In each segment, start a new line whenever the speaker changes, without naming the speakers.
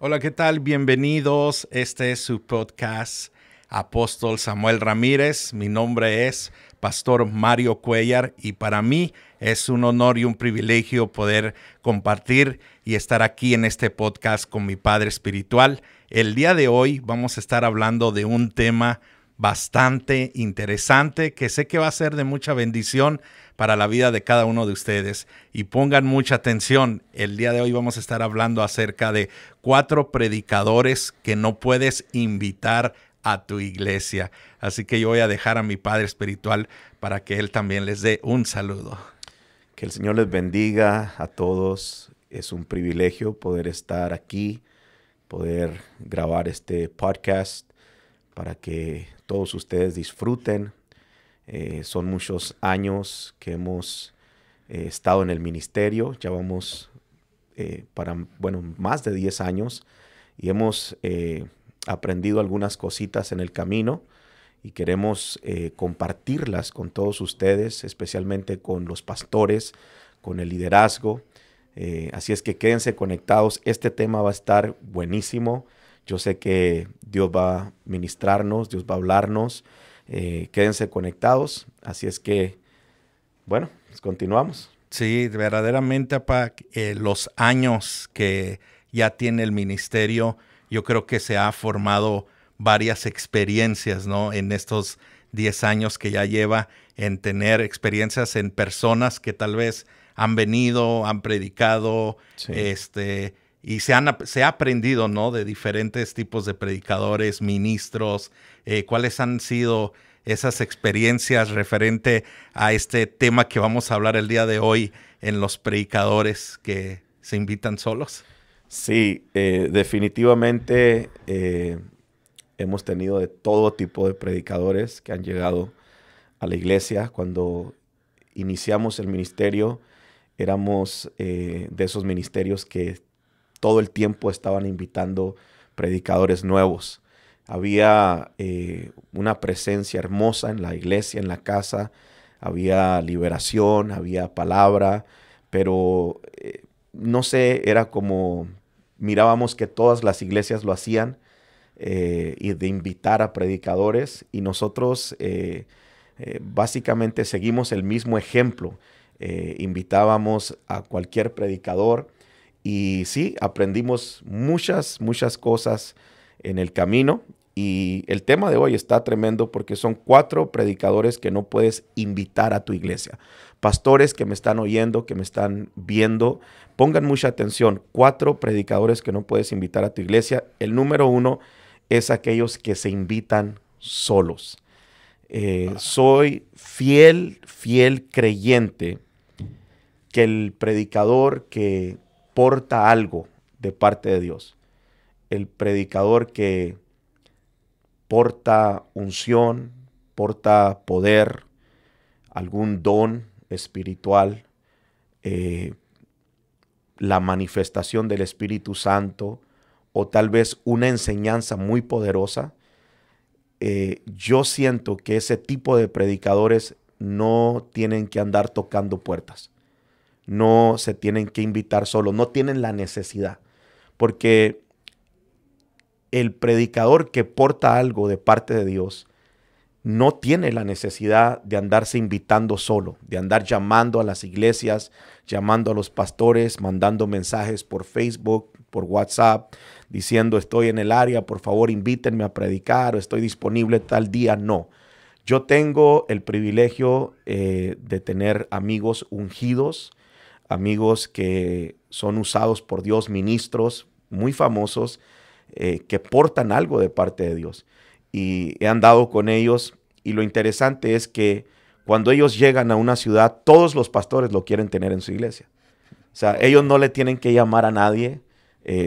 Hola, ¿qué tal? Bienvenidos. Este es su podcast Apóstol Samuel Ramírez. Mi nombre es Pastor Mario Cuellar y para mí es un honor y un privilegio poder compartir y estar aquí en este podcast con mi Padre Espiritual. El día de hoy vamos a estar hablando de un tema bastante interesante que sé que va a ser de mucha bendición para la vida de cada uno de ustedes. Y pongan mucha atención, el día de hoy vamos a estar hablando acerca de 4 predicadores que no puedes invitar a tu iglesia. Así que yo voy a dejar a mi Padre Espiritual para que él también les dé un saludo.
Que el Señor les bendiga a todos. Es un privilegio poder estar aquí, poder grabar este podcast para que todos ustedes disfruten. Son muchos años que hemos estado en el ministerio. Ya vamos más de 10 años y hemos aprendido algunas cositas en el camino y queremos compartirlas con todos ustedes, especialmente con los pastores, con el liderazgo. Así es que quédense conectados. Este tema va a estar buenísimo. Yo sé que Dios va a ministrarnos, Dios va a hablarnos. Quédense conectados. Así es que, bueno, pues continuamos.
Sí, verdaderamente, papá, los años que ya tiene el ministerio, yo creo que se ha formado varias experiencias, ¿no? En estos 10 años que ya lleva, en tener experiencias en personas que tal vez han venido, han predicado,
Sí.
y se ha aprendido, ¿no? De diferentes tipos de predicadores, ministros, cuáles han sido esas experiencias referente a este tema que vamos a hablar el día de hoy en los predicadores que se invitan solos.
Sí, definitivamente hemos tenido de todo tipo de predicadores que han llegado a la iglesia. Cuando iniciamos el ministerio, éramos de esos ministerios que todo el tiempo estaban invitando predicadores nuevos. Había una presencia hermosa en la iglesia, en la casa. Había liberación, había palabra, pero no sé, era como mirábamos que todas las iglesias lo hacían y de invitar a predicadores y nosotros básicamente seguimos el mismo ejemplo. Invitábamos a cualquier predicador y sí, aprendimos muchas cosas en el camino. Y el tema de hoy está tremendo porque son 4 predicadores que no puedes invitar a tu iglesia. Pastores que me están oyendo, que me están viendo, pongan mucha atención. 4 predicadores que no puedes invitar a tu iglesia. El número 1 es aquellos que se invitan solos. Soy fiel creyente que el predicador que porta algo de parte de Dios, el predicador que porta unción, porta poder, algún don espiritual, la manifestación del Espíritu Santo o tal vez una enseñanza muy poderosa, yo siento que ese tipo de predicadores no tienen que andar tocando puertas, no se tienen que invitar solos, no tienen la necesidad, porque el predicador que porta algo de parte de Dios no tiene la necesidad de andarse invitando solo, de andar llamando a las iglesias, llamando a los pastores, mandando mensajes por Facebook, por WhatsApp, diciendo estoy en el área, por favor invítenme a predicar o estoy disponible tal día. No, yo tengo el privilegio de tener amigos ungidos, amigos que son usados por Dios, ministros muy famosos, que portan algo de parte de Dios. Y he andado con ellos y lo interesante es que cuando ellos llegan a una ciudad, todos los pastores lo quieren tener en su iglesia. O sea, ellos no le tienen que llamar a nadie.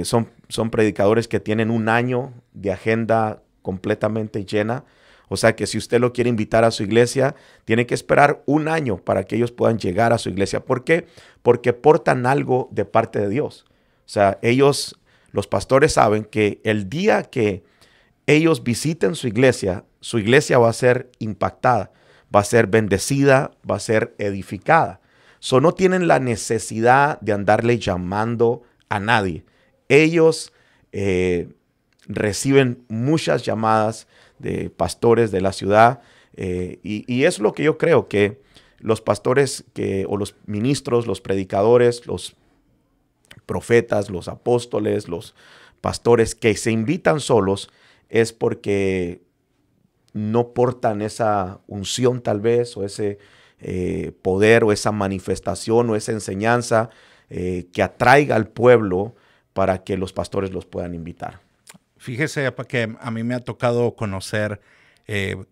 Son predicadores que tienen un año de agenda completamente llena. O sea que si usted lo quiere invitar a su iglesia, tiene que esperar un año para que ellos puedan llegar a su iglesia. ¿Por qué? Porque portan algo de parte de Dios. O sea, ellos, los pastores saben que el día que ellos visiten su iglesia va a ser impactada, va a ser bendecida, va a ser edificada. No tienen la necesidad de andarle llamando a nadie. Ellos reciben muchas llamadas de pastores de la ciudad, y es lo que yo creo, que los pastores o los ministros, los predicadores, los profetas, los apóstoles, los pastores que se invitan solos es porque no portan esa unción tal vez, o ese poder, o esa manifestación, o esa enseñanza que atraiga al pueblo para que los pastores los puedan invitar.
Fíjese que a mí me ha tocado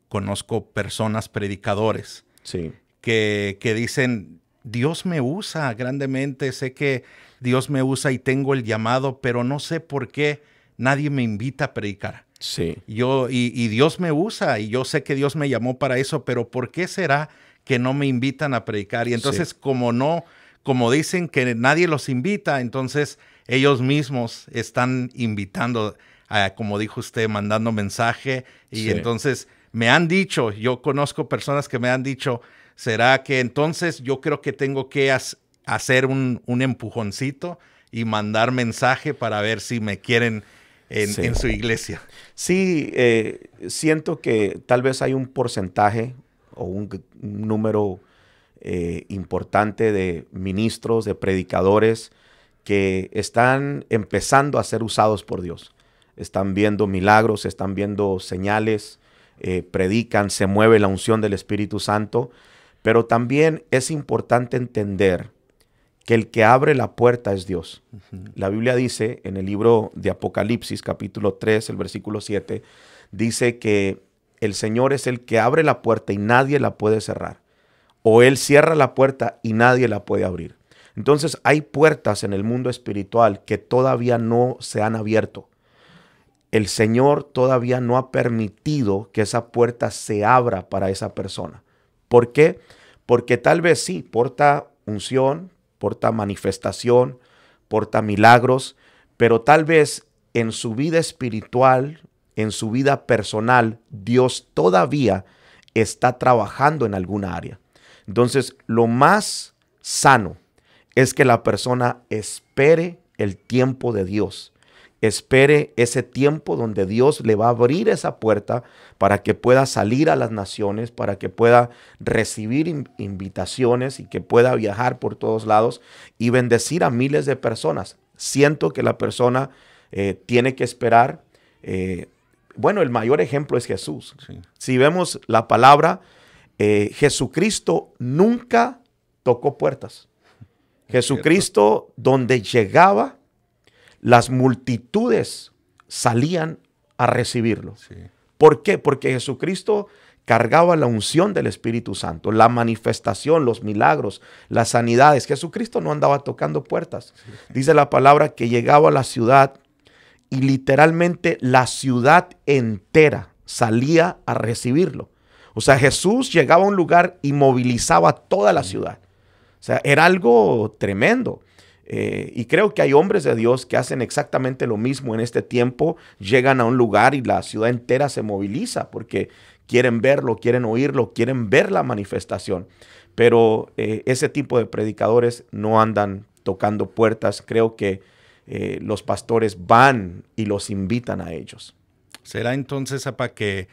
conozco personas predicadores,
Sí,
que dicen, Dios me usa grandemente, sé que Dios me usa y tengo el llamado, pero no sé por qué nadie me invita a predicar.
sí,
Y Dios me usa y yo sé que Dios me llamó para eso, pero ¿por qué será que no me invitan a predicar? Y entonces
sí.
como dicen que nadie los invita, entonces ellos mismos están invitando, como dijo usted, mandando mensaje. Y
Sí.
entonces me han dicho, yo conozco personas que me han dicho, ¿será que entonces yo creo que tengo que hacer un empujoncito y mandar mensaje para ver si me quieren
Sí.
en su iglesia?
Sí, siento que tal vez hay un porcentaje o un número importante de ministros, de predicadores que están empezando a ser usados por Dios. Están viendo milagros, están viendo señales, predican, se mueve la unción del Espíritu Santo, pero también es importante entender que el que abre la puerta es Dios. La Biblia dice en el libro de Apocalipsis, capítulo 3, el versículo 7, dice que el Señor es el que abre la puerta y nadie la puede cerrar. O Él cierra la puerta y nadie la puede abrir. Entonces hay puertas en el mundo espiritual que todavía no se han abierto. El Señor todavía no ha permitido que esa puerta se abra para esa persona. ¿Por qué? Porque tal vez sí, porta unción, porta manifestación, porta milagros, pero tal vez en su vida espiritual, en su vida personal, Dios todavía está trabajando en alguna área. Entonces, lo más sano es que la persona espere el tiempo de Dios. Espere ese tiempo donde Dios le va a abrir esa puerta para que pueda salir a las naciones, para que pueda recibir invitaciones y que pueda viajar por todos lados y bendecir a miles de personas. Siento que la persona tiene que esperar. Bueno, el mayor ejemplo es Jesús.
Sí.
Si vemos la palabra, Jesucristo nunca tocó puertas. Jesucristo, donde llegaba, las multitudes salían a recibirlo.
Sí.
¿Por qué? Porque Jesucristo cargaba la unción del Espíritu Santo, la manifestación, los milagros, las sanidades. Jesucristo no andaba tocando puertas. Sí. Dice la palabra que llegaba a la ciudad y literalmente la ciudad entera salía a recibirlo. O sea, Jesús llegaba a un lugar y movilizaba toda la ciudad. O sea, era algo tremendo. Y creo que hay hombres de Dios que hacen exactamente lo mismo en este tiempo. Llegan a un lugar y la ciudad entera se moviliza porque quieren verlo, quieren oírlo, quieren ver la manifestación. Pero ese tipo de predicadores no andan tocando puertas. Creo que los pastores van y los invitan a ellos.
¿Será entonces, apa, que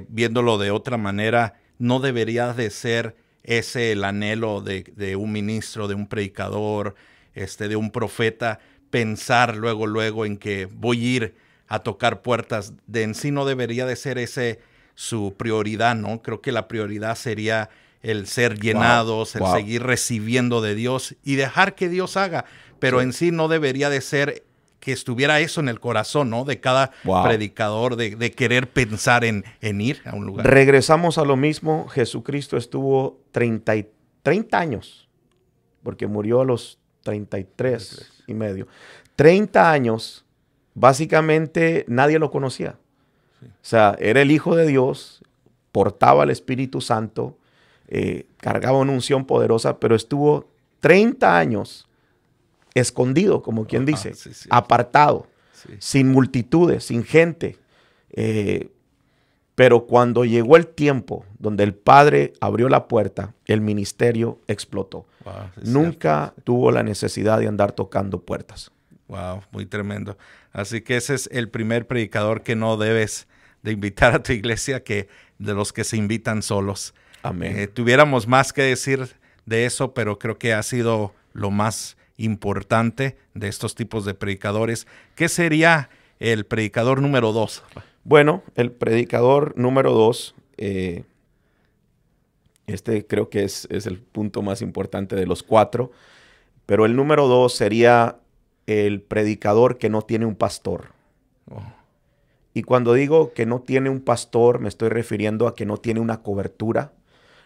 viéndolo de otra manera, no debería de ser ese el anhelo de un ministro, de un predicador, de un profeta, pensar luego en que voy a ir a tocar puertas? De en sí no debería de ser ese su prioridad, ¿no? Creo que la prioridad sería el ser llenados, el seguir recibiendo de Dios y dejar que Dios haga, pero en sí no debería de ser que estuviera eso en el corazón, ¿no? De cada predicador, de querer pensar en ir a un lugar.
Regresamos a lo mismo. Jesucristo estuvo 30 años, porque murió a los 33 y medio. 30 años, básicamente nadie lo conocía. Sí. O sea, era el Hijo de Dios, portaba el Espíritu Santo, cargaba una unción poderosa, pero estuvo 30 años escondido, como quien dice, apartado, sin multitudes, sin gente. Pero cuando llegó el tiempo donde el Padre abrió la puerta, el ministerio explotó. Nunca tuvo la necesidad de andar tocando puertas.
Wow, muy tremendo. Así que ese es el primer predicador que no debes de invitar a tu iglesia, que de los que se invitan solos.
Amén.
Tuviéramos más que decir de eso, pero creo que ha sido lo más importante de estos tipos de predicadores. ¿Qué sería el predicador número 2?
Bueno, el predicador número 2, creo que es el punto más importante de los 4, pero el número 2 sería el predicador que no tiene un pastor.
Oh.
Y cuando digo que no tiene un pastor, me estoy refiriendo a que no tiene una cobertura,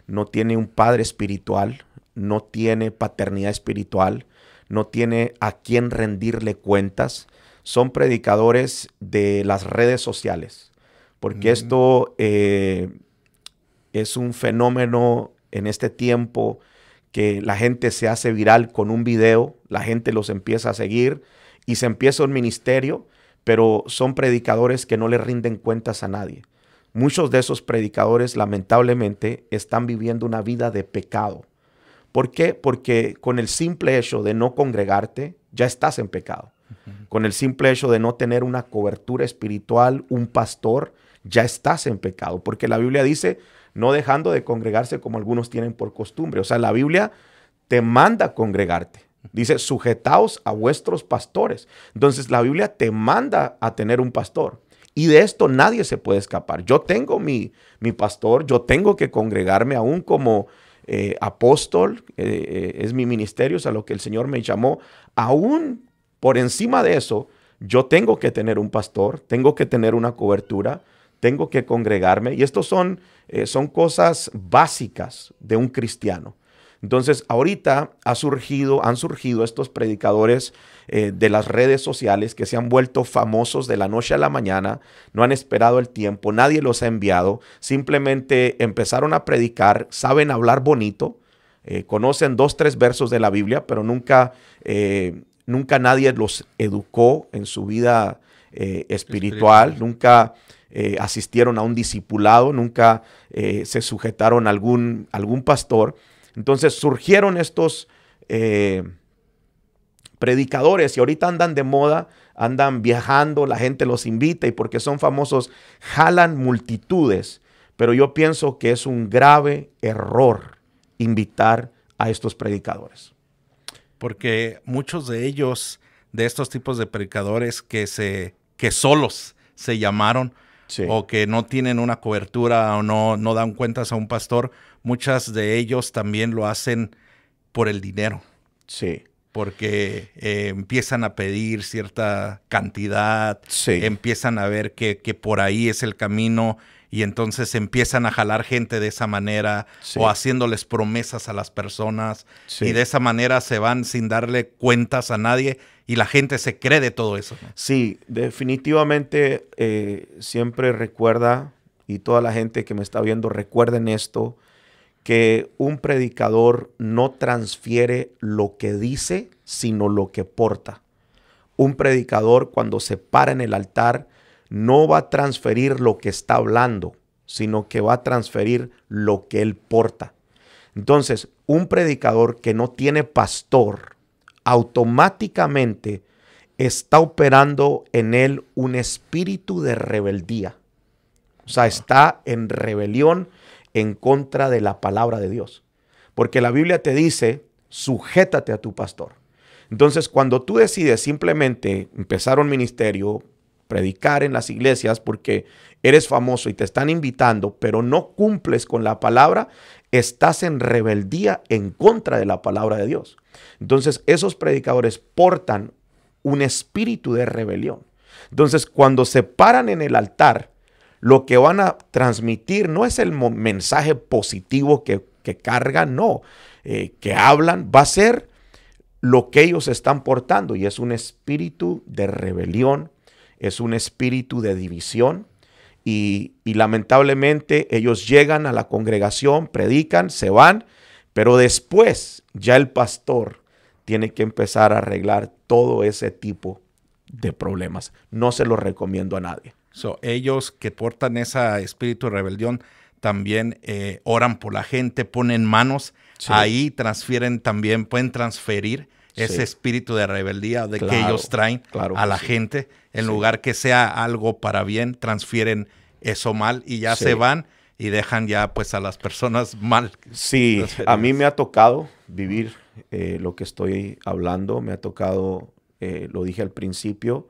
no tiene un padre espiritual, no tiene paternidad espiritual, no tiene a quién rendirle cuentas. Son predicadores de las redes sociales, porque esto es un fenómeno en este tiempo que la gente se hace viral con un video, la gente los empieza a seguir y se empieza un ministerio, pero son predicadores que no le rinden cuentas a nadie. Muchos de esos predicadores, lamentablemente, están viviendo una vida de pecado. ¿Por qué? Porque con el simple hecho de no congregarte, ya estás en pecado. Con el simple hecho de no tener una cobertura espiritual, un pastor, ya estás en pecado. Porque la Biblia dice, no dejando de congregarse como algunos tienen por costumbre. O sea, la Biblia te manda a congregarte. Dice, sujetaos a vuestros pastores. Entonces, la Biblia te manda a tener un pastor. Y de esto nadie se puede escapar. Yo tengo mi pastor, yo tengo que congregarme aún como apóstol. Es mi ministerio, es a lo que el Señor me llamó. Aún por encima de eso, yo tengo que tener un pastor, tengo que tener una cobertura, tengo que congregarme. Y estos son cosas básicas de un cristiano. Entonces, ahorita han surgido estos predicadores de las redes sociales que se han vuelto famosos de la noche a la mañana, no han esperado el tiempo, nadie los ha enviado, simplemente empezaron a predicar, saben hablar bonito, conocen 2, 3 versos de la Biblia, pero nunca nadie los educó en su vida espiritual, nunca asistieron a un discipulado, nunca se sujetaron a algún pastor. Entonces surgieron estos predicadores y ahorita andan de moda, andan viajando, la gente los invita y porque son famosos jalan multitudes. Pero yo pienso que es un grave error invitar a estos predicadores.
Porque muchos de ellos, de estos tipos de predicadores que solos se llamaron, sí, o que no tienen una cobertura o no dan cuentas a un pastor, muchas de ellos también lo hacen por el dinero.
Sí.
Porque empiezan a pedir cierta cantidad, sí, empiezan a ver que por ahí es el camino y entonces empiezan a jalar gente de esa manera, sí, o haciéndoles promesas a las personas, sí, y de esa manera se van sin darle cuentas a nadie y la gente se cree de todo eso, ¿no?
Sí, definitivamente siempre recuerda, y toda la gente que me está viendo recuerden esto, que un predicador no transfiere lo que dice, sino lo que porta. Un predicador cuando se para en el altar no va a transferir lo que está hablando, sino que va a transferir lo que él porta. Entonces, un predicador que no tiene pastor, automáticamente está operando en él un espíritu de rebeldía. O sea, está en rebelión en contra de la palabra de Dios. Porque la Biblia te dice, sujétate a tu pastor. Entonces, cuando tú decides simplemente empezar un ministerio, predicar en las iglesias porque eres famoso y te están invitando, pero no cumples con la palabra, estás en rebeldía en contra de la palabra de Dios. Entonces, esos predicadores portan un espíritu de rebelión. Entonces, cuando se paran en el altar, lo que van a transmitir no es el mensaje positivo que cargan, no, que hablan, va a ser lo que ellos están portando y es un espíritu de rebelión, es un espíritu de división y lamentablemente ellos llegan a la congregación, predican, se van, pero después ya el pastor tiene que empezar a arreglar todo ese tipo de problemas. No se los recomiendo a nadie.
Ellos que portan ese espíritu de rebelión también oran por la gente, ponen manos, sí, ahí transfieren también, pueden transferir ese
Sí.
espíritu de rebeldía que
Claro,
ellos traen
claro
a
que
la
sí.
gente. En
Sí.
lugar que sea algo para bien, transfieren eso mal y ya se
Sí.
van y dejan ya pues a las personas mal.
Sí, a mí me ha tocado vivir lo que estoy hablando, me ha tocado, lo dije al principio,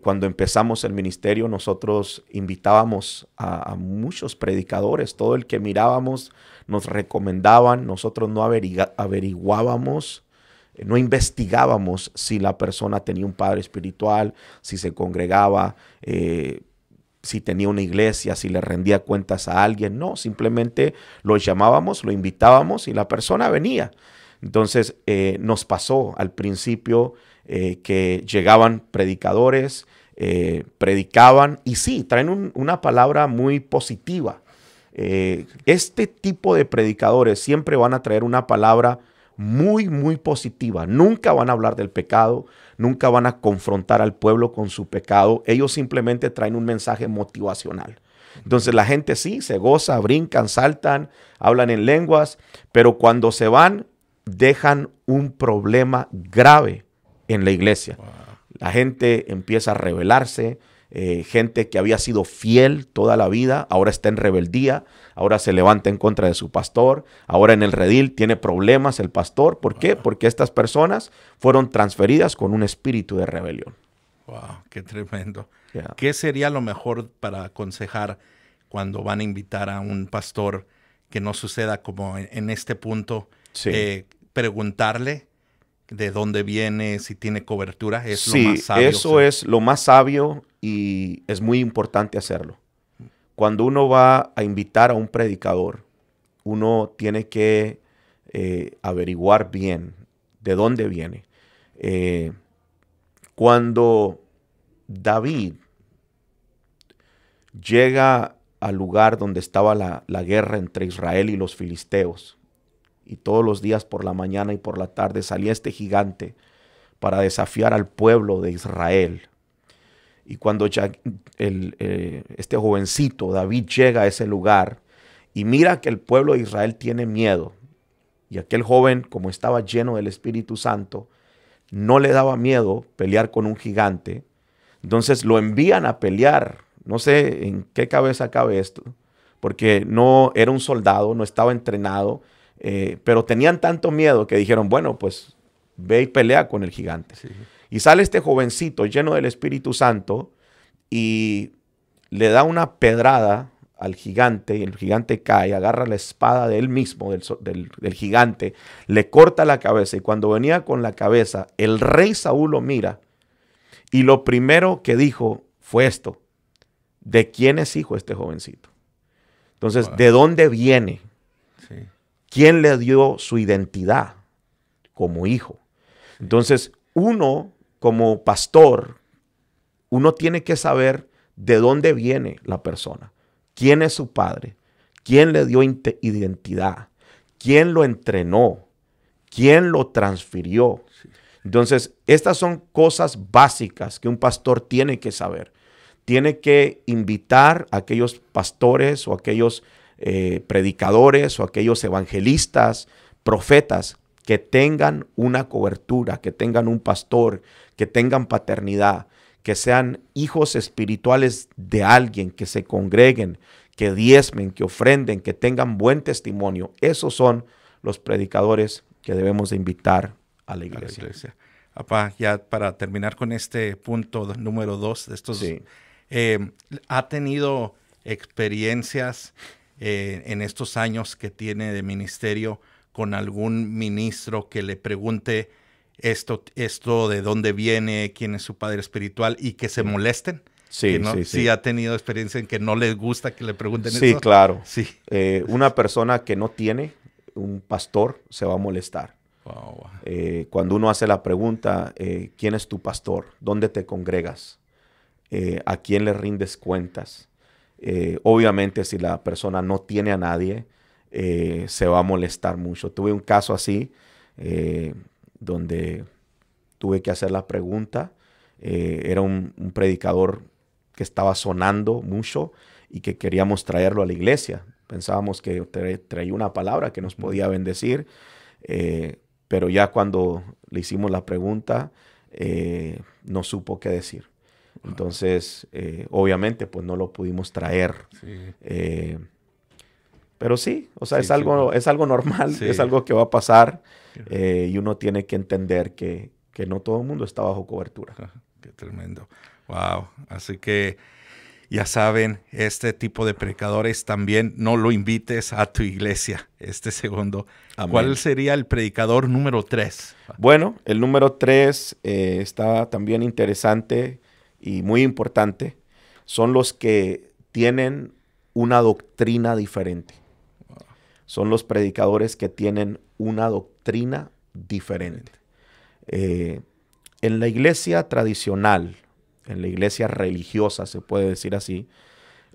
cuando empezamos el ministerio nosotros invitábamos a muchos predicadores, todo el que mirábamos nos recomendaban, nosotros no averiguábamos, no investigábamos si la persona tenía un padre espiritual, si se congregaba, si tenía una iglesia, si le rendía cuentas a alguien. No, simplemente lo llamábamos, lo invitábamos y la persona venía. Entonces nos pasó al principio que llegaban predicadores, predicaban y sí, traen una palabra muy positiva. Este tipo de predicadores siempre van a traer una palabra muy, muy positiva. Nunca van a hablar del pecado, nunca van a confrontar al pueblo con su pecado. Ellos simplemente traen un mensaje motivacional. Entonces la gente sí, se goza, brincan, saltan, hablan en lenguas, pero cuando se van, dejan un problema grave en la iglesia.
Wow.
La gente empieza a rebelarse, gente que había sido fiel toda la vida, ahora está en rebeldía, ahora se levanta en contra de su pastor, ahora en el redil tiene problemas el pastor. ¿Por qué? Porque estas personas fueron transferidas con un espíritu de rebelión.
Wow, qué tremendo.
Yeah.
¿Qué sería lo mejor para aconsejar cuando van a invitar a un pastor que no suceda como en este punto?
Sí.
Preguntarle de dónde viene, si tiene cobertura, es
Sí,
lo más sabio.
eso es lo más sabio y es muy importante hacerlo. Cuando uno va a invitar a un predicador, uno tiene que averiguar bien de dónde viene. Cuando David llega al lugar donde estaba la guerra entre Israel y los filisteos, y todos los días por la mañana y por la tarde salía este gigante para desafiar al pueblo de Israel. Y cuando este jovencito David llega a ese lugar y mira que el pueblo de Israel tiene miedo, y aquel joven, como estaba lleno del Espíritu Santo, no le daba miedo pelear con un gigante, entonces lo envían a pelear. No sé en qué cabeza cabe esto, porque no era un soldado, no estaba entrenado, pero tenían tanto miedo que dijeron, bueno, pues ve y pelea con el gigante.
Sí.
Y sale este jovencito lleno del Espíritu Santo y le da una pedrada al gigante, y el gigante cae, agarra la espada de él mismo, del gigante, le corta la cabeza, y cuando venía con la cabeza, el rey Saúl lo mira, y lo primero que dijo fue esto: ¿de quién es hijo este jovencito? Entonces,
Wow.
¿de dónde viene?
Sí.
¿Quién le dio su identidad como hijo? Entonces, uno como pastor, uno tiene que saber de dónde viene la persona, quién es su padre, quién le dio identidad, quién lo entrenó, quién lo transfirió.
Sí.
Entonces, estas son cosas básicas que un pastor tiene que saber. Tiene que invitar a aquellos pastores o aquellos predicadores o aquellos evangelistas, profetas, que tengan una cobertura, que tengan un pastor, que tengan paternidad, que sean hijos espirituales de alguien, que se congreguen, que diezmen, que ofrenden, que tengan buen testimonio. Esos son los predicadores que debemos de invitar a la iglesia.
Papá, ya para terminar con este punto número 2 de estos,
Sí.
¿Ha tenido experiencias en estos años que tiene de ministerio con algún ministro que le pregunte esto de dónde viene, quién es su padre espiritual y que se molesten?
Sí,
¿No?
sí.
Sí, ha tenido experiencia en que no les gusta que le pregunten eso.
Sí, claro.
Sí.
Una persona que no tiene un pastor se va a molestar.
Wow.
Cuando uno hace la pregunta, ¿quién es tu pastor? ¿Dónde te congregas? ¿A quién le rindes cuentas? Obviamente, si la persona no tiene a nadie, se va a molestar mucho. Tuve un caso así, donde tuve que hacer la pregunta. Era un predicador que estaba sonando mucho y que queríamos traerlo a la iglesia. Pensábamos que traía una palabra que nos podía bendecir. pero ya cuando le hicimos la pregunta, no supo qué decir. Entonces, obviamente, pues no lo pudimos traer.
Sí.
Pero sí, o sea,
Sí,
es algo normal,
sí.
es algo que va a pasar, y uno tiene que entender que no todo el mundo está bajo cobertura.
Qué tremendo. Wow. Así que ya saben, este tipo de predicadores también no lo invites a tu iglesia. Este segundo.
Amén.
¿Cuál sería el predicador número 3?
Bueno, el número 3 está también interesante y muy importante. Son los que tienen una doctrina diferente. Son los predicadores que tienen una doctrina diferente. En la iglesia tradicional, en la iglesia religiosa, se puede decir así,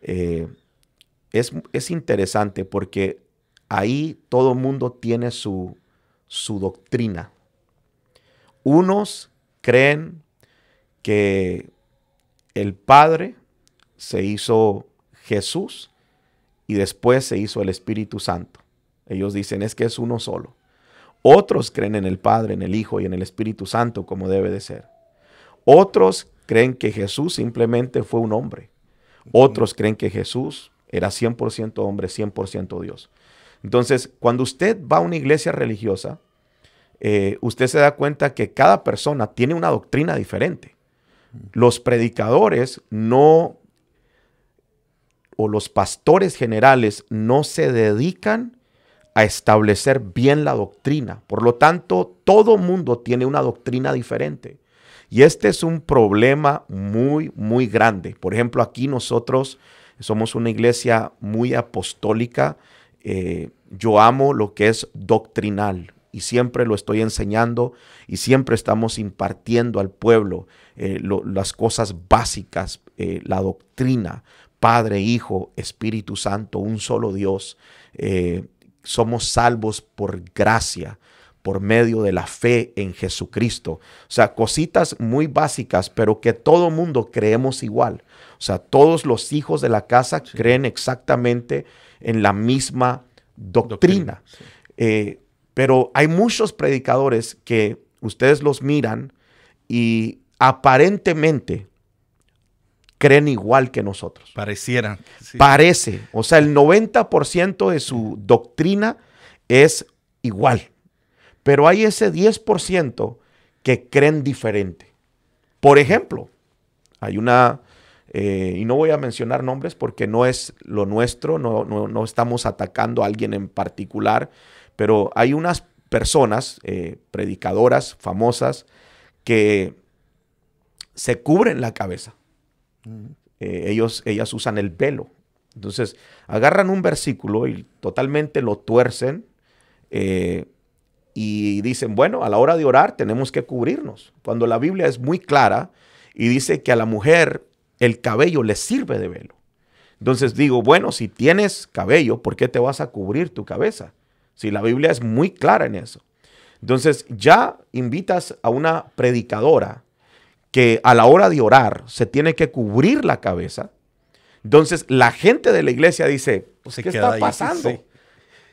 es interesante porque ahí todo el mundo tiene su doctrina. Unos creen que el Padre se hizo Jesús y después se hizo el Espíritu Santo. Ellos dicen es que es uno solo. Otros creen en el Padre, en el Hijo y en el Espíritu Santo como debe de ser. Otros creen que Jesús simplemente fue un hombre. Otros creen que Jesús era 100% hombre, 100% Dios. Entonces, cuando usted va a una iglesia religiosa, usted se da cuenta que cada persona tiene una doctrina diferente. Los predicadores o los pastores generales no se dedican a establecer bien la doctrina. Por lo tanto, todo mundo tiene una doctrina diferente. Y este es un problema muy, muy grande. Por ejemplo, aquí nosotros somos una iglesia muy apostólica. Yo amo lo que es doctrinal y siempre lo estoy enseñando y siempre estamos impartiendo al pueblo las cosas básicas, la doctrina, Padre, Hijo, Espíritu Santo, un solo Dios. Somos salvos por gracia, por medio de la fe en Jesucristo. O sea, cositas muy básicas, pero que todo mundo creemos igual. O sea, todos los hijos de la casa creen exactamente en la misma doctrina. Sí. Pero hay muchos predicadores que ustedes los miran y aparentemente creen igual que nosotros.
Parecieran. Sí.
Parece. O sea, el 90% de su doctrina es igual. Pero hay ese 10% que creen diferente. Por ejemplo, hay una, y no voy a mencionar nombres porque no es lo nuestro, no estamos atacando a alguien en particular, pero hay unas personas, predicadoras famosas, que se cubren la cabeza. Ellas usan el velo. Entonces, agarran un versículo y totalmente lo tuercen, y dicen, bueno, a la hora de orar tenemos que cubrirnos. Cuando la Biblia es muy clara y dice que a la mujer el cabello le sirve de velo. Entonces digo, bueno, si tienes cabello, ¿por qué te vas a cubrir tu cabeza? Si la Biblia es muy clara en eso. Entonces ya invitas a una predicadora que a la hora de orar se tiene que cubrir la cabeza. Entonces la gente de la iglesia dice, pues, ¿qué está pasando? Sí.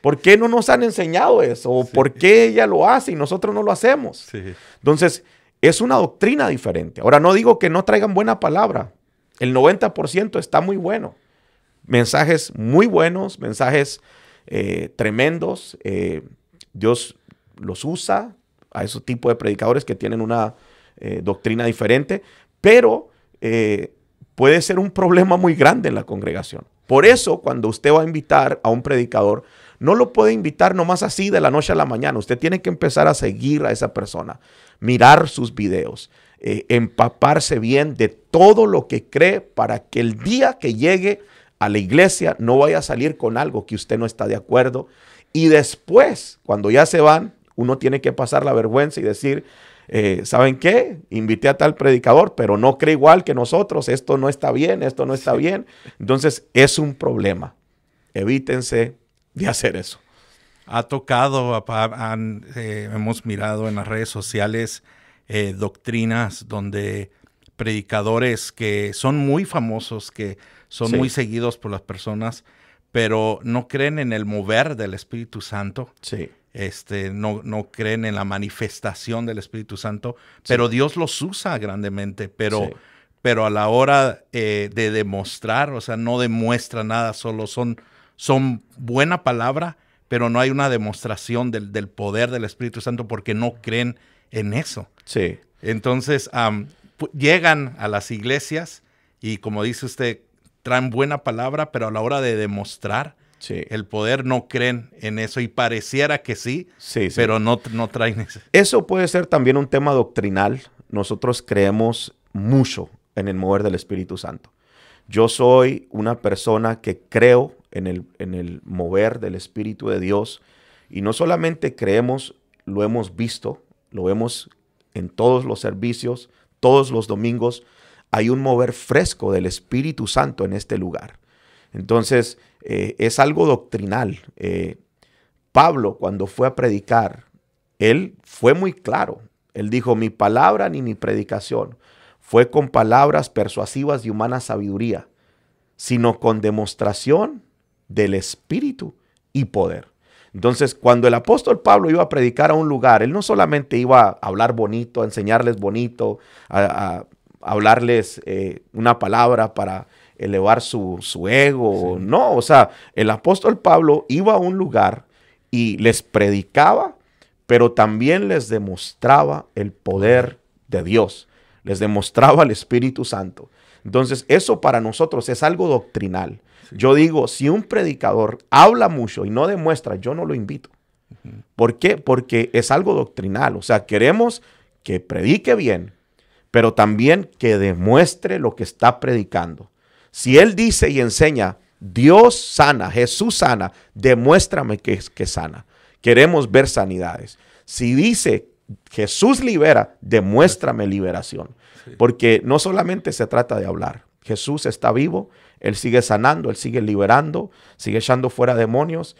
¿Por qué no nos han enseñado eso? ¿O por qué ella lo hace y nosotros no lo hacemos? Sí. Entonces, es una doctrina diferente. Ahora, no digo que no traigan buena palabra. El 90% está muy bueno. Mensajes muy buenos, mensajes tremendos. Dios los usa a esos tipos de predicadores que tienen una doctrina diferente, pero puede ser un problema muy grande en la congregación. Por eso, cuando usted va a invitar a un predicador, no lo puede invitar nomás así de la noche a la mañana. Usted tiene que empezar a seguir a esa persona, mirar sus videos, empaparse bien de todo lo que cree para que el día que llegue a la iglesia no vaya a salir con algo que usted no está de acuerdo. Y después, cuando ya se van, uno tiene que pasar la vergüenza y decir, ¿saben qué? Invité a tal predicador, pero no cree igual que nosotros. Esto no está bien, esto no está bien. Entonces, es un problema. Evítense de hacer eso.
Ha tocado, hemos mirado en las redes sociales doctrinas donde predicadores que son muy famosos, que son muy seguidos por las personas, pero no creen en el mover del Espíritu Santo.
Sí.
no creen en la manifestación del Espíritu Santo, pero Dios los usa grandemente, pero a la hora de demostrar, o sea, no demuestra nada, solo son buena palabra, pero no hay una demostración del poder del Espíritu Santo porque no creen en eso.
Sí.
Entonces, llegan a las iglesias y, como dice usted, traen buena palabra, pero a la hora de demostrar el poder no creen en eso. Y pareciera que sí. Pero no traen eso.
Eso puede ser también un tema doctrinal. Nosotros creemos mucho en el mover del Espíritu Santo. Yo soy una persona que creo en el mover del Espíritu de Dios. Y no solamente creemos, lo hemos visto, lo vemos en todos los servicios, todos los domingos. Hay un mover fresco del Espíritu Santo en este lugar. Entonces, es algo doctrinal. Pablo, cuando fue a predicar, él fue muy claro. Él dijo, mi palabra ni mi predicación fue con palabras persuasivas de humana sabiduría, sino con demostración del Espíritu y poder. Entonces, cuando el apóstol Pablo iba a predicar a un lugar, él no solamente iba a hablar bonito, a enseñarles bonito, a hablarles una palabra para elevar su ego. Sí. No, o sea, el apóstol Pablo iba a un lugar y les predicaba, pero también les demostraba el poder de Dios. Les demostraba el Espíritu Santo. Entonces, eso para nosotros es algo doctrinal. Sí. Yo digo, si un predicador habla mucho y no demuestra, yo no lo invito. ¿Por qué? Porque es algo doctrinal. O sea, queremos que predique bien, pero también que demuestre lo que está predicando. Si él dice y enseña, Dios sana, Jesús sana, demuéstrame que sana. Queremos ver sanidades. Si dice, Jesús libera, demuéstrame liberación. Sí. Porque no solamente se trata de hablar. Jesús está vivo, Él sigue sanando, Él sigue liberando, sigue echando fuera demonios,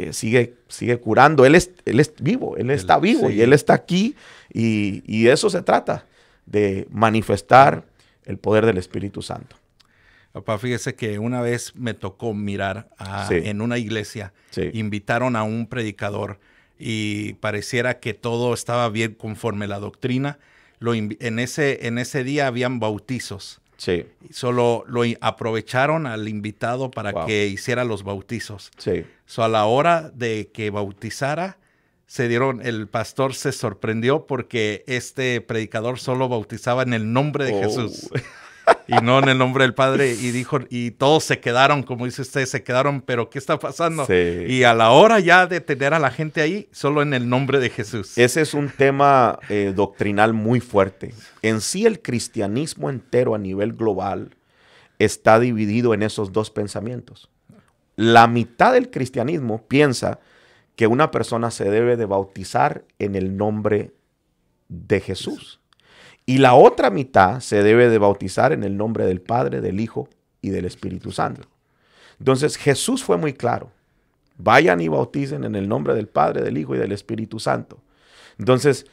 sigue curando. Él es vivo, Él está vivo y Él está aquí. Y de eso se trata, de manifestar el poder del Espíritu Santo.
Papá, fíjese que una vez me tocó mirar en una iglesia, invitaron a un predicador y pareciera que todo estaba bien conforme la doctrina. En ese día habían bautizos.
Sí.
Solo lo aprovecharon al invitado para que hiciera los bautizos.
Sí.
A la hora de que bautizara, el pastor se sorprendió porque este predicador solo bautizaba en el nombre de Jesús. Y no en el nombre del Padre, y dijo, y todos se quedaron, como dice usted, se quedaron, pero ¿qué está pasando?
Sí.
Y a la hora ya de tener a la gente ahí, solo en el nombre de Jesús.
Ese es un tema doctrinal muy fuerte. En sí, el cristianismo entero a nivel global está dividido en esos dos pensamientos. La mitad del cristianismo piensa que una persona se debe de bautizar en el nombre de Jesús. Y la otra mitad se debe de bautizar en el nombre del Padre, del Hijo y del Espíritu Santo. Entonces Jesús fue muy claro. Vayan y bauticen en el nombre del Padre, del Hijo y del Espíritu Santo. Entonces,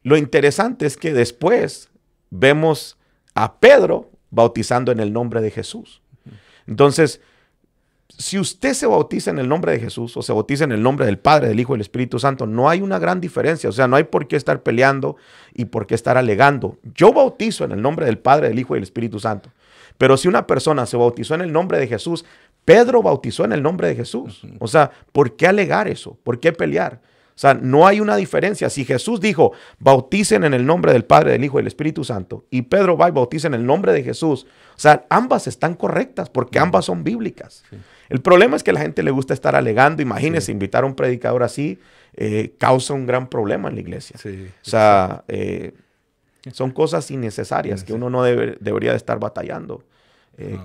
lo interesante es que después vemos a Pedro bautizando en el nombre de Jesús. Entonces, si usted se bautiza en el nombre de Jesús o se bautiza en el nombre del Padre, del Hijo y del Espíritu Santo, no hay una gran diferencia. O sea, no hay por qué estar peleando y por qué estar alegando. Yo bautizo en el nombre del Padre, del Hijo y del Espíritu Santo. Pero si una persona se bautizó en el nombre de Jesús, Pedro bautizó en el nombre de Jesús. O sea, ¿por qué alegar eso? ¿Por qué pelear? O sea, no hay una diferencia. Si Jesús dijo, bauticen en el nombre del Padre, del Hijo y del Espíritu Santo, y Pedro va y bautiza en el nombre de Jesús, o sea, ambas están correctas porque ambas son bíblicas. Sí. El problema es que a la gente le gusta estar alegando. Imagínense, invitar a un predicador así causa un gran problema en la iglesia. Sí, o sea, son cosas innecesarias que uno no debería de estar batallando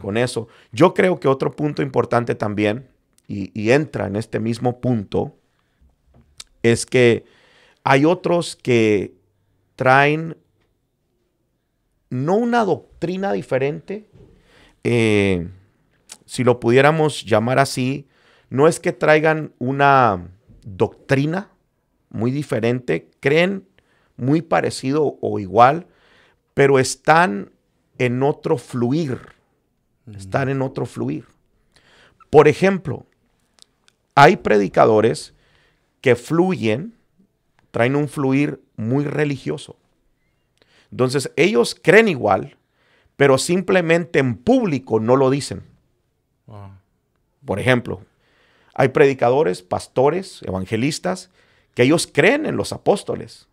con eso. Yo creo que otro punto importante también, y entra en este mismo punto, es que hay otros que traen no una doctrina diferente, si lo pudiéramos llamar así, no es que traigan una doctrina muy diferente, creen muy parecido o igual, pero están en otro fluir. Están en otro fluir. Por ejemplo, hay predicadores que fluyen, traen un fluir muy religioso. Entonces ellos creen igual, pero simplemente en público no lo dicen.
Wow.
Por ejemplo, hay predicadores, pastores, evangelistas, que ellos creen en los apóstoles,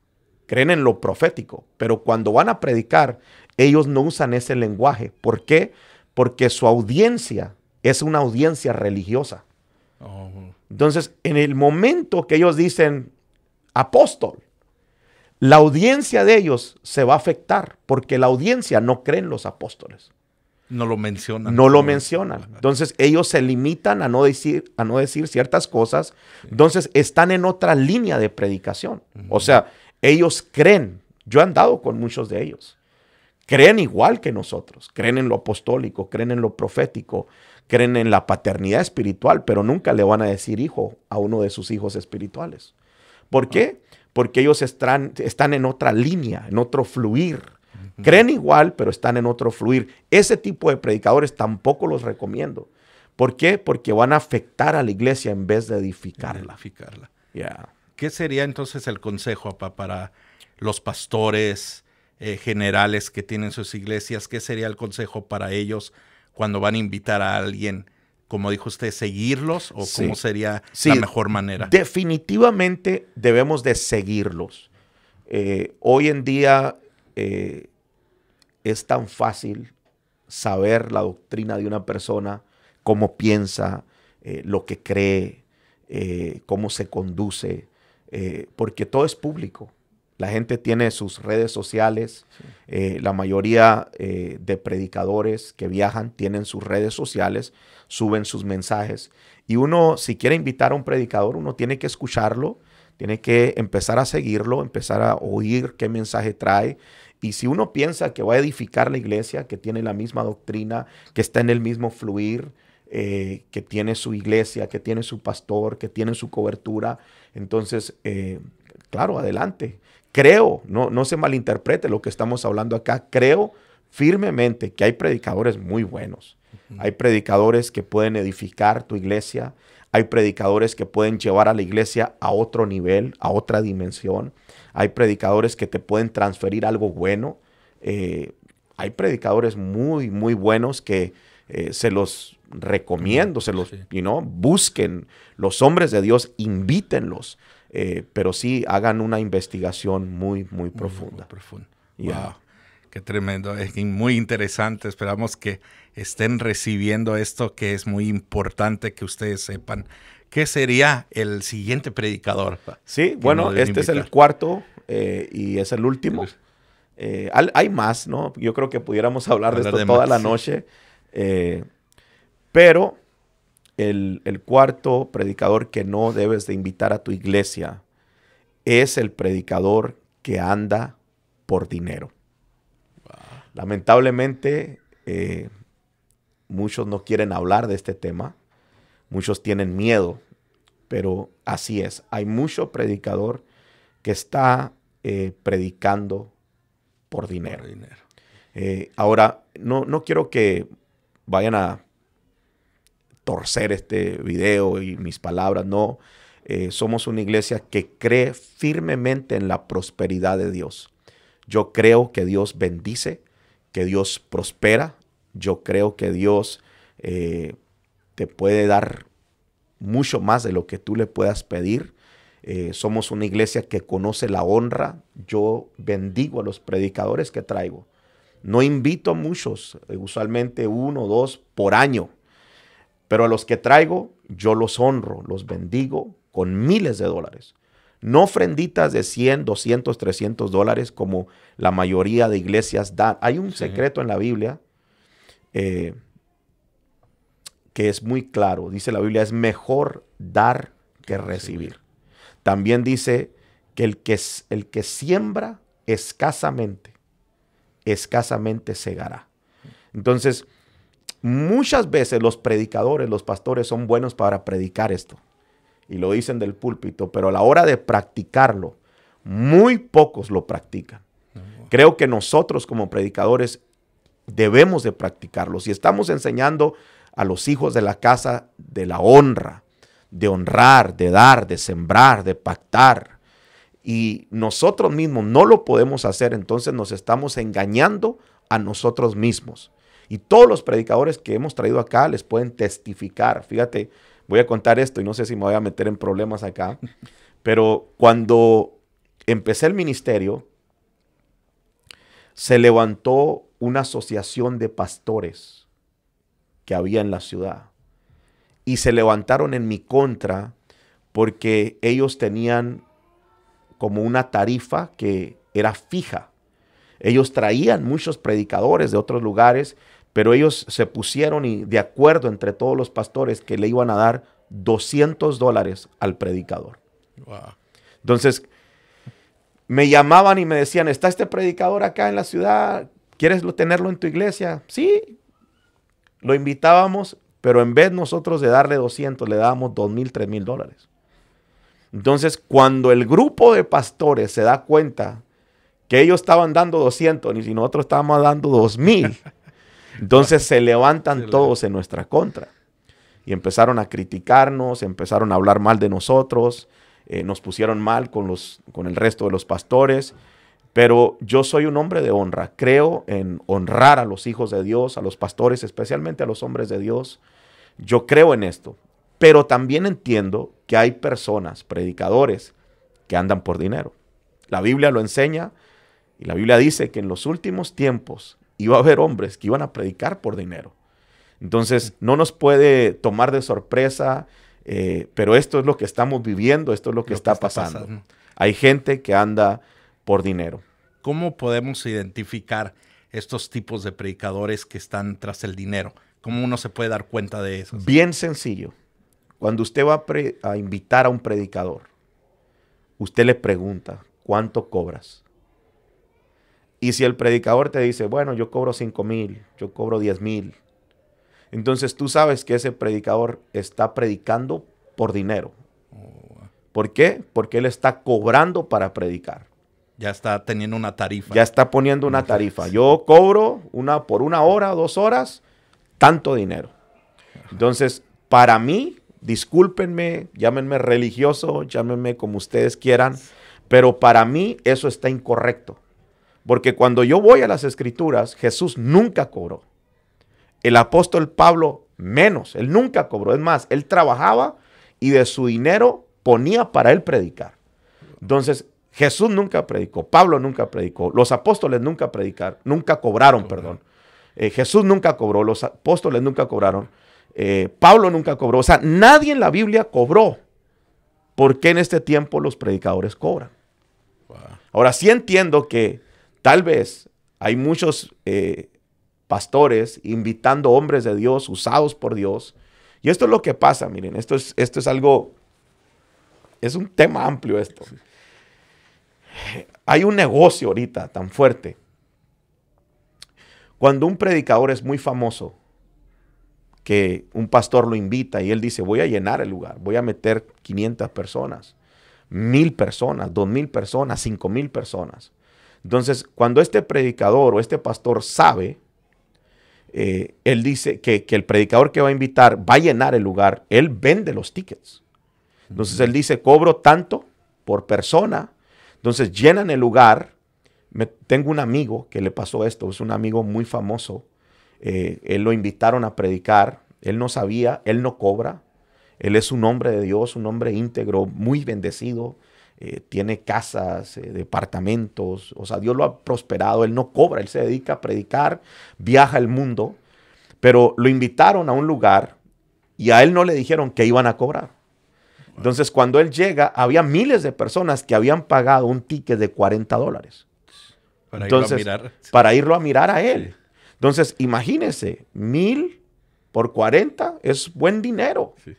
creen en lo profético, pero cuando van a predicar, ellos no usan ese lenguaje. ¿Por qué? Porque su audiencia es una audiencia religiosa.
Oh.
Entonces, en el momento que ellos dicen apóstol, la audiencia de ellos se va a afectar porque la audiencia no cree en los apóstoles.
No lo mencionan.
No lo mencionan. Entonces, ellos se limitan a no decir ciertas cosas. Entonces, están en otra línea de predicación. O sea, ellos creen. Yo he andado con muchos de ellos. Creen igual que nosotros. Creen en lo apostólico, creen en lo profético, creen en la paternidad espiritual, pero nunca le van a decir hijo a uno de sus hijos espirituales. ¿Por qué? Porque ellos están en otra línea, en otro fluir. Creen igual, pero están en otro fluir. Ese tipo de predicadores tampoco los recomiendo. ¿Por qué? Porque van a afectar a la iglesia en vez de edificarla. Yeah.
¿Qué sería entonces el consejo, papá, para los pastores generales que tienen sus iglesias? ¿Qué sería el consejo para ellos cuando van a invitar a alguien? Como dijo usted, ¿seguirlos o cómo sería la mejor manera?
Definitivamente debemos de seguirlos. Hoy en día es tan fácil saber la doctrina de una persona, cómo piensa, lo que cree, cómo se conduce, porque todo es público. La gente tiene sus redes sociales. La mayoría de predicadores que viajan tienen sus redes sociales, suben sus mensajes. Y uno, si quiere invitar a un predicador, uno tiene que escucharlo, tiene que empezar a seguirlo, empezar a oír qué mensaje trae. Y si uno piensa que va a edificar la iglesia, que tiene la misma doctrina, que está en el mismo fluir, que tiene su iglesia, que tiene su pastor, que tiene su cobertura, entonces, claro, adelante. Creo, no se malinterprete lo que estamos hablando acá, creo firmemente que hay predicadores muy buenos. Hay predicadores que pueden edificar tu iglesia, hay predicadores que pueden llevar a la iglesia a otro nivel, a otra dimensión. Hay predicadores que te pueden transferir algo bueno. Hay predicadores muy, muy buenos que se los recomiendo, busquen los hombres de Dios, invítenlos. Pero sí hagan una investigación muy, muy profunda.
Muy profunda.
Yeah.
Wow, qué tremendo. Es muy interesante. Esperamos que estén recibiendo esto que es muy importante que ustedes sepan. ¿Qué sería el siguiente predicador?
Sí, bueno, este es el cuarto y es el último. Hay más, ¿no? Yo creo que pudiéramos hablar de esto toda la noche. Pero el cuarto predicador que no debes de invitar a tu iglesia es el predicador que anda por dinero. Wow. Lamentablemente, muchos no quieren hablar de este tema. Muchos tienen miedo, pero así es. Hay mucho predicador que está predicando por dinero. Ahora, no quiero que vayan a torcer este video y mis palabras, no. Somos una iglesia que cree firmemente en la prosperidad de Dios. Yo creo que Dios bendice, que Dios prospera. Yo creo que Dios te puede dar mucho más de lo que tú le puedas pedir. Somos una iglesia que conoce la honra. Yo bendigo a los predicadores que traigo. No invito a muchos, usualmente 1 o 2 por año. Pero a los que traigo, yo los honro, los bendigo con miles de dólares. No ofrenditas de 100, 200, 300 dólares como la mayoría de iglesias dan. Hay un secreto en la Biblia que es muy claro. Dice la Biblia, es mejor dar que recibir. También dice que el que siembra escasamente segará. Entonces, muchas veces los predicadores, los pastores son buenos para predicar esto. Y lo dicen del púlpito, pero a la hora de practicarlo, muy pocos lo practican. Creo que nosotros como predicadores debemos de practicarlo. Si estamos enseñando a los hijos de la casa de la honra, de honrar, de dar, de sembrar, de pactar. Y nosotros mismos no lo podemos hacer, entonces nos estamos engañando a nosotros mismos. Y todos los predicadores que hemos traído acá les pueden testificar. Fíjate, voy a contar esto y no sé si me voy a meter en problemas acá, pero cuando empecé el ministerio, se levantó una asociación de pastores que había en la ciudad y se levantaron en mi contra porque ellos tenían como una tarifa que era fija. Ellos traían muchos predicadores de otros lugares, pero ellos se pusieron y de acuerdo entre todos los pastores que le iban a dar $200 al predicador. Wow. Entonces, me llamaban y me decían, ¿está este predicador acá en la ciudad? ¿Quieres tenerlo en tu iglesia? Sí. Lo invitábamos, pero en vez nosotros de darle 200, le dábamos $2,000, $3,000. Entonces, cuando el grupo de pastores se da cuenta que ellos estaban dando 200 y nosotros estábamos dando 2,000, entonces se levantan todos en nuestra contra. Y empezaron a criticarnos, empezaron a hablar mal de nosotros, nos pusieron mal con el resto de los pastores. Pero yo soy un hombre de honra. Creo en honrar a los hijos de Dios, a los pastores, especialmente a los hombres de Dios. Yo creo en esto. Pero también entiendo que hay personas, predicadores, que andan por dinero. La Biblia lo enseña y la Biblia dice que en los últimos tiempos iba a haber hombres que iban a predicar por dinero. Entonces, no nos puede tomar de sorpresa, pero esto es lo que estamos viviendo, esto es lo que está pasando. Hay gente que anda por dinero.
¿Cómo podemos identificar estos tipos de predicadores que están tras el dinero? ¿Cómo uno se puede dar cuenta de eso?
Bien sencillo. Cuando usted va a invitar a un predicador, usted le pregunta, ¿cuánto cobras? Y si el predicador te dice, bueno, yo cobro 5,000, yo cobro 10,000, entonces tú sabes que ese predicador está predicando por dinero. ¿Por qué? Porque él está cobrando para predicar.
Ya está teniendo una tarifa.
Ya está poniendo una tarifa. Yo cobro por 1 hora, 2 horas, tanto dinero. Entonces, para mí, discúlpenme, llámenme religioso, llámenme como ustedes quieran, pero para mí eso está incorrecto. Porque cuando yo voy a las Escrituras, Jesús nunca cobró. El apóstol Pablo menos, él nunca cobró. Es más, él trabajaba y de su dinero ponía para él predicar. Entonces, Jesús nunca predicó, Pablo nunca predicó, los apóstoles nunca predicaron, nunca cobraron, perdón. Jesús nunca cobró, los apóstoles nunca cobraron, Pablo nunca cobró. O sea, nadie en la Biblia cobró. ¿Por qué en este tiempo los predicadores cobran? Wow. Ahora sí entiendo que tal vez hay muchos pastores invitando hombres de Dios, usados por Dios. Y esto es lo que pasa, miren, esto es algo, es un tema amplio esto. Sí. Hay un negocio ahorita tan fuerte. Cuando un predicador es muy famoso, que un pastor lo invita y él dice, voy a llenar el lugar, voy a meter 500 personas, 1,000 personas, 2,000 personas, 5,000 personas. Entonces, cuando este predicador o este pastor sabe, él dice que el predicador que va a invitar va a llenar el lugar, él vende los tickets. Entonces, él dice, cobro tanto por persona. Entonces, llenan el lugar. Tengo un amigo que le pasó esto, es un amigo muy famoso. Él lo invitaron a predicar, él no sabía, él no cobra. Él es un hombre de Dios, un hombre íntegro, muy bendecido. Tiene casas, departamentos, o sea, Dios lo ha prosperado, él no cobra, él se dedica a predicar, viaja el mundo, pero lo invitaron a un lugar y a él no le dijeron que iban a cobrar. Entonces, cuando él llega, había miles de personas que habían pagado un ticket de $40. Para irlo a mirar a él. Entonces, imagínense, 1,000 por 40 es buen dinero. Sí.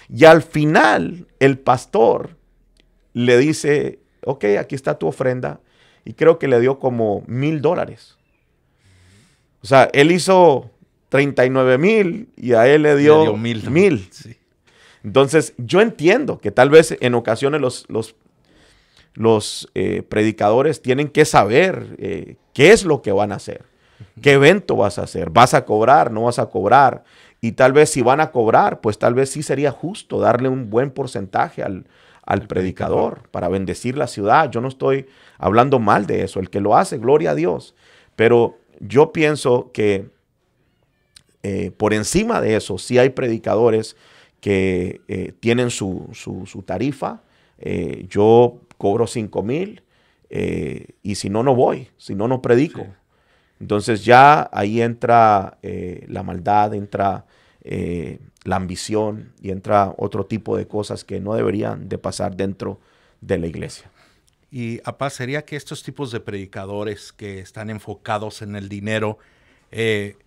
Y al final, el pastor le dice, ok, aquí está tu ofrenda. Y creo que le dio como $1,000. O sea, él hizo 39,000 y a él le dio 1,000. Sí. Entonces, yo entiendo que tal vez en ocasiones los predicadores tienen que saber qué es lo que van a hacer. ¿Qué evento vas a hacer? ¿Vas a cobrar? ¿No vas a cobrar? Y tal vez si van a cobrar, pues tal vez sí sería justo darle un buen porcentaje al predicador para bendecir la ciudad. Yo no estoy hablando mal de eso. El que lo hace, gloria a Dios. Pero yo pienso que por encima de eso, sí hay predicadores que tienen su tarifa. Yo cobro 5,000 y si no, no voy. Si no, no predico. Sí. Entonces ya ahí entra la maldad, entra la ambición y entra otro tipo de cosas que no deberían de pasar dentro de la iglesia.
Y sería que estos tipos de predicadores que están enfocados en el dinero,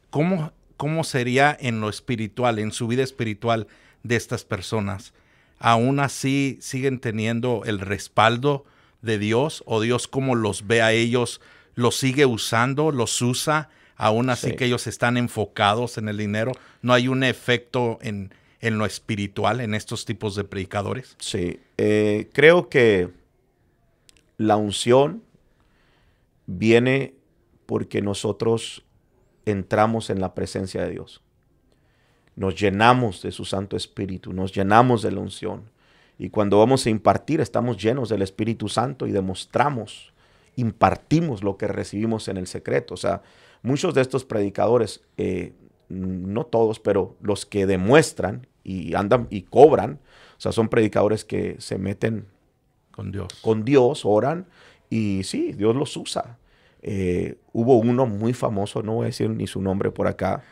¿cómo sería en lo espiritual, en su vida espiritual de estas personas? ¿Aún así siguen teniendo el respaldo de Dios? ¿O Dios, cómo los ve a ellos, los sigue usando, los usa, aún así que ellos están enfocados en el dinero? ¿No hay un efecto en lo espiritual en estos tipos de predicadores?
Sí, creo que la unción viene porque nosotros entramos en la presencia de Dios. Nos llenamos de su Santo Espíritu, nos llenamos de la unción. Y cuando vamos a impartir, estamos llenos del Espíritu Santo y demostramos, impartimos lo que recibimos en el secreto. O sea, muchos de estos predicadores, no todos, pero los que demuestran y andan y cobran, o sea, son predicadores que se meten con Dios, oran y sí, Dios los usa. Hubo uno muy famoso, no voy a decir ni su nombre por acá,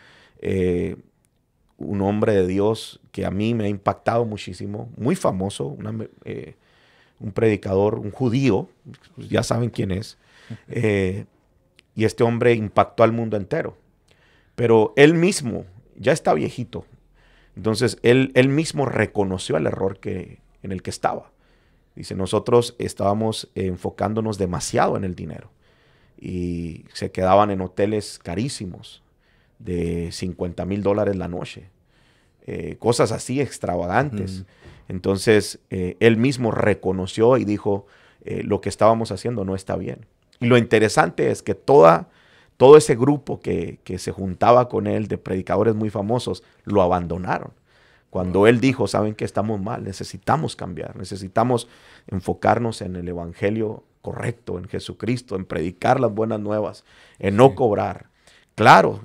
un hombre de Dios que a mí me ha impactado muchísimo, muy famoso, un predicador, un judío, pues ya saben quién es, y este hombre impactó al mundo entero. Pero él mismo ya está viejito, entonces él mismo reconoció el error en el que estaba. Dice, nosotros estábamos enfocándonos demasiado en el dinero y se quedaban en hoteles carísimos de $50,000 la noche, cosas así extravagantes. Entonces, él mismo reconoció y dijo, lo que estábamos haciendo no está bien. Y lo interesante es que todo ese grupo que se juntaba con él de predicadores muy famosos, lo abandonaron. Cuando él dijo, saben que estamos mal, necesitamos cambiar, necesitamos enfocarnos en el evangelio correcto, en Jesucristo, en predicar las buenas nuevas, en no cobrar. Claro,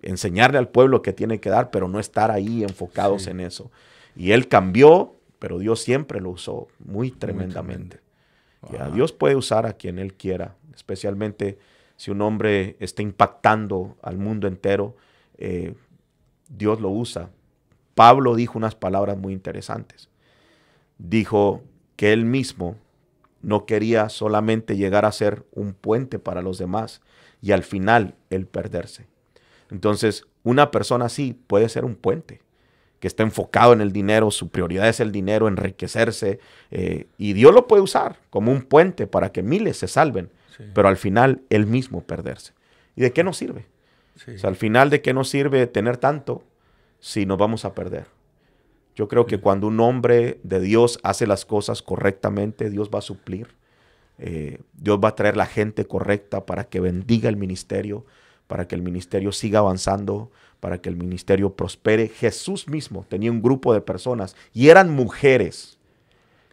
enseñarle al pueblo que tiene que dar, pero no estar ahí enfocados en eso. Y él cambió, pero Dios siempre lo usó muy tremendamente. Ya, Dios puede usar a quien él quiera, especialmente si un hombre está impactando al mundo entero, Dios lo usa. Pablo dijo unas palabras muy interesantes. Dijo que él mismo no quería solamente llegar a ser un puente para los demás y al final él perderse. Entonces, una persona así puede ser un puente, que está enfocado en el dinero, su prioridad es el dinero, enriquecerse, y Dios lo puede usar como un puente para que miles se salven, pero al final él mismo perderse. ¿Y de qué nos sirve? O sea, al final, ¿de qué nos sirve tener tanto si nos vamos a perder? Yo creo que cuando un hombre de Dios hace las cosas correctamente, Dios va a suplir. Dios va a traer la gente correcta para que bendiga el ministerio, para que el ministerio siga avanzando, para que el ministerio prospere. Jesús mismo tenía un grupo de personas y eran mujeres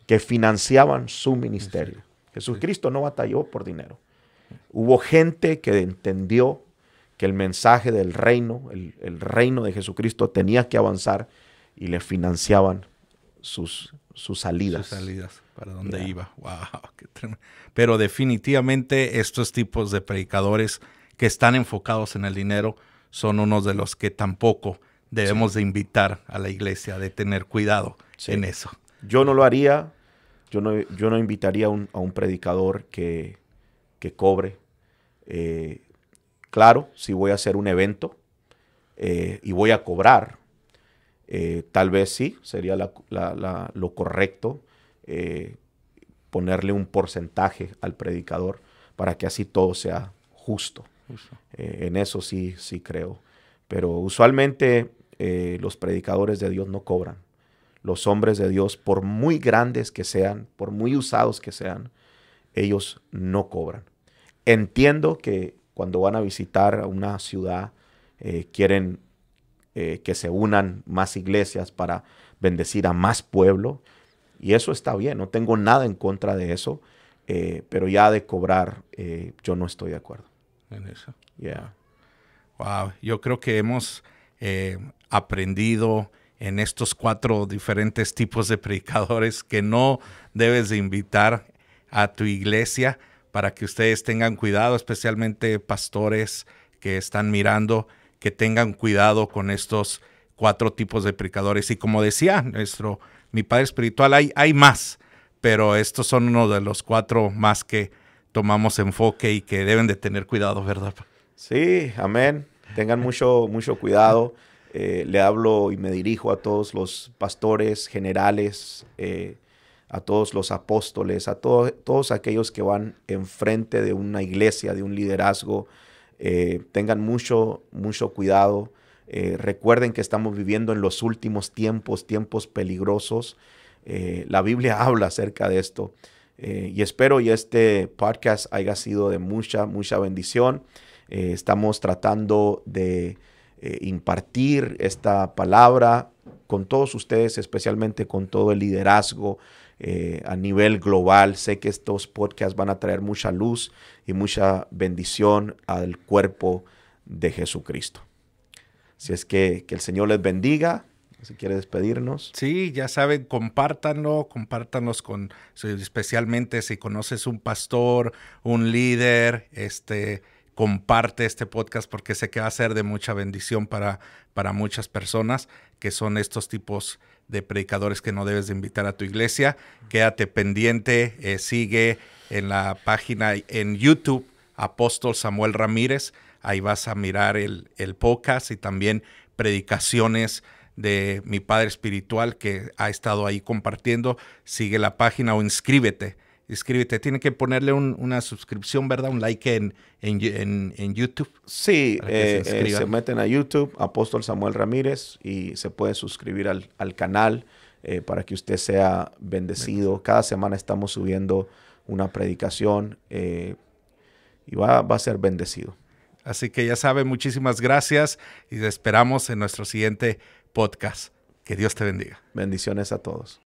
que financiaban su ministerio. Jesucristo no batalló por dinero. Hubo gente que entendió que el mensaje del reino, el reino de Jesucristo tenía que avanzar y le financiaban sus salidas.
Sus salidas, para dónde iba. Wow, qué tremendo. Pero definitivamente estos tipos de predicadores que están enfocados en el dinero son unos de los que tampoco debemos de invitar a la iglesia, de tener cuidado en eso.
Yo no lo haría. Yo no invitaría a un predicador que cobre. Claro, si voy a hacer un evento y voy a cobrar, tal vez sí, sería lo correcto ponerle un porcentaje al predicador para que así todo sea justo. En eso sí creo. Pero usualmente los predicadores de Dios no cobran. Los hombres de Dios, por muy grandes que sean, por muy usados que sean, ellos no cobran. Entiendo que cuando van a visitar a una ciudad quieren que se unan más iglesias para bendecir a más pueblo. Y eso está bien, no tengo nada en contra de eso, pero ya de cobrar, yo no estoy de acuerdo.
En eso.
Yeah.
Wow, yo creo que hemos aprendido en estos 4 diferentes tipos de predicadores que no debes de invitar a tu iglesia, para que ustedes tengan cuidado, especialmente pastores que están mirando, que tengan cuidado con estos 4 tipos de predicadores. Y como decía mi padre espiritual, hay más, pero estos son uno de los 4 más que tomamos enfoque y que deben de tener cuidado, ¿verdad?
Sí, amén. Tengan mucho cuidado. Le hablo y me dirijo a todos los pastores generales, a todos los apóstoles, a todos aquellos que van enfrente de una iglesia, de un liderazgo. Tengan mucho cuidado. Recuerden que estamos viviendo en los últimos tiempos peligrosos. La Biblia habla acerca de esto. Y espero y este podcast haya sido de mucha bendición. Estamos tratando de impartir esta palabra con todos ustedes, especialmente con todo el liderazgo a nivel global. Sé que estos podcasts van a traer mucha luz y mucha bendición al cuerpo de Jesucristo. Así es que el Señor les bendiga. Si quiere despedirnos.
Sí, ya saben, compártanlos especialmente si conoces un pastor, un líder, comparte este podcast, porque sé que va a ser de mucha bendición para muchas personas, que son estos tipos de predicadores que no debes de invitar a tu iglesia. Quédate pendiente, sigue en la página en YouTube, Apóstol Samuel Ramírez. Ahí vas a mirar el podcast y también predicaciones de mi padre espiritual que ha estado ahí compartiendo. Sigue la página o inscríbete. Tiene que ponerle una suscripción, ¿verdad? Un like en YouTube.
Sí, se meten a YouTube, Apóstol Samuel Ramírez, y se puede suscribir al canal para que usted sea bendecido. Cada semana estamos subiendo una predicación y va a ser bendecido.
Así que ya sabe, muchísimas gracias y te esperamos en nuestro siguiente podcast. Que Dios te bendiga.
Bendiciones a todos.